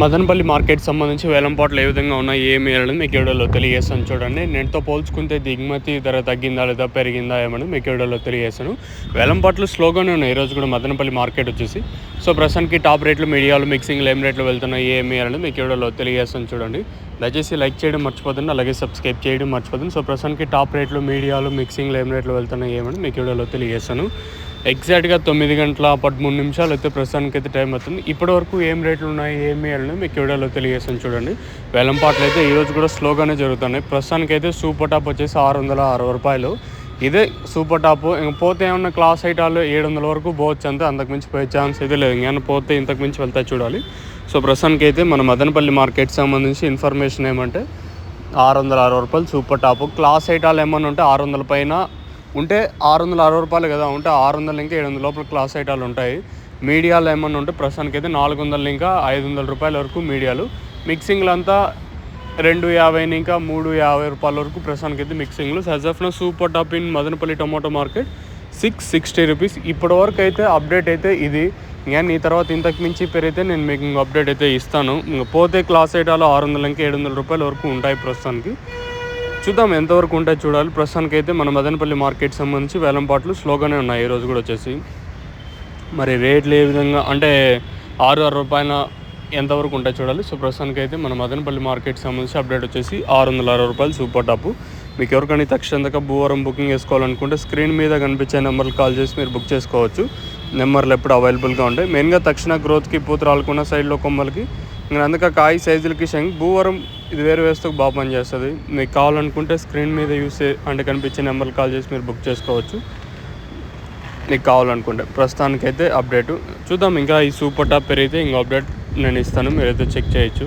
Madanapalle market సంబంధించి వేలంపాట్లు ఏ విధంగా ఉన్నాయి ఏమి అనేది మీకు వీడియోలో తెలియజేస్తాను చూడండి. నేటితో పోల్చుకుంటే దిగుమతి ధర తగ్గిందా లేదా పెరిగిందా ఏమని మీకు వీడియోలో తెలియజేస్తాను. వేలంపాట్లు స్లోగానే ఉన్నాయి ఈరోజు కూడా మదనపల్లి మార్కెట్ వచ్చేసి. సో ప్రస్తుతానికి టాప్ రేట్లు, మీడియాలు, మిక్సింగ్లు ఏం రేట్లు వెళ్తున్నాయి ఏమి అనేది మీకు వీడియోలో తెలియజేస్తాను చూడండి. దయచేసి లైక్ చేయడం మర్చిపోతుంది, అలాగే సబ్స్క్రైబ్ చేయడం మర్చిపోతుంది. సో ప్రస్తుతానికి టాప్ రేట్లు, మీడియాలు, మిక్సింగ్లు ఏం రేట్లు వెళ్తున్నాయి ఏమని మీకు వీడియోలో తెలియజేస్తాను. ఎగ్జాక్ట్గా 9 గంటల 13 నిమిషాలు అయితే ప్రస్తుతానికి అయితే టైం అవుతుంది. ఇప్పటివరకు ఏం రేట్లు ఉన్నాయి ఏమి అని మీకు వీడియోలో తెలియజేస్తాను చూడండి. వేలంపాట్లు అయితే ఈరోజు కూడా స్లోగానే జరుగుతున్నాయి. ప్రస్తుతానికి అయితే సూపర్ టాప్ వచ్చేసి 660 రూపాయలు. ఇదే సూపర్ టాప్. ఇంక పోతే ఏమన్నా క్లాస్ ఐటాలు 700 వరకు పోవచ్చు, అంతే, అంతకుమించి పోయే ఛాన్స్ అయితే లేదు. ఇంకేమైనా పోతే ఇంతకుమించి వెళ్తే చూడాలి. సో ప్రస్తుతానికి అయితే మన మదనపల్లి మార్కెట్ సంబంధించి ఇన్ఫర్మేషన్ ఏమంటే 660 రూపాయలు సూపర్ టాప్. క్లాస్ ఐటాలు ఏమన్నా ఉంటే 600 పైన ఉంటే 660 రూపాయలు కదా, ఉంటే 600 ఇంకా 700 లోపల క్లాస్ ఐటాలు ఉంటాయి. మీడియాలు ఏమన్నా ఉంటే ప్రస్తుతానికి అయితే 400 ఇంకా 500 రూపాయల వరకు మీడియాలు. మిక్సింగ్లు అంతా 250 ఇంకా 350 రూపాయల వరకు ప్రస్తుతానికి అయితే మిక్సింగ్లు. సజఫ్న super top in Madanapalle tomato market 660 rupees. ఇప్పటి వరకు అయితే అప్డేట్ అయితే ఇది. ఇంకా ఈ తర్వాత ఇంతకు మించి పెరిగితే నేను మీకు ఇంక అప్డేట్ అయితే ఇస్తాను. ఇంకా పోతే క్లాస్ ఐటాలు 600 ఇంకా 700 రూపాయల వరకు ఉంటాయి ప్రస్తుతానికి. చూద్దాం ఎంతవరకు ఉంటాయి చూడాలి. ప్రస్తుతానికి అయితే మన మదనపల్లి మార్కెట్ సంబంధించి వేలంపాట్లు స్లోగానే ఉన్నాయి ఈరోజు కూడా వచ్చేసి. మరి రేట్లు ఏ విధంగా అంటే 660 రూపాయల ఎంతవరకు ఉంటాయి చూడాలి. సో ప్రస్తుతానికి అయితే మన మదనపల్లి మార్కెట్ సంబంధించి అప్డేట్ వచ్చేసి 660 రూపాయలు సూపర్ టాపు. మీకు ఎవరికైనా తక్షణంగా భూవరం బుకింగ్ చేసుకోవాలనుకుంటే స్క్రీన్ మీద కనిపించే నెంబర్లు కాల్ చేసి మీరు బుక్ చేసుకోవచ్చు. నెంబర్లు ఎప్పుడు అవైలబుల్గా ఉంటాయి. మెయిన్గా తక్షణ గ్రోత్కి, పూత రాలకుండా సైడ్లో కొమ్మలకి, ఇంకా అందుకే కాయ సైజులకి భూవరం ఇది వేరు వేస్తూ బాగా పనిచేస్తుంది. మీకు కావాలనుకుంటే స్క్రీన్ మీద అంటే కనిపించే నెంబర్లు కాల్ చేసి మీరు బుక్ చేసుకోవచ్చు మీకు కావాలనుకుంటే. ప్రస్తుతానికైతే అప్డేటు చూద్దాం. ఇంకా ఈ సూపర్ టాప్ పెరిగితే ఇంకో అప్డేట్ నేను ఇస్తాను, మీరైతే చెక్ చేయొచ్చు.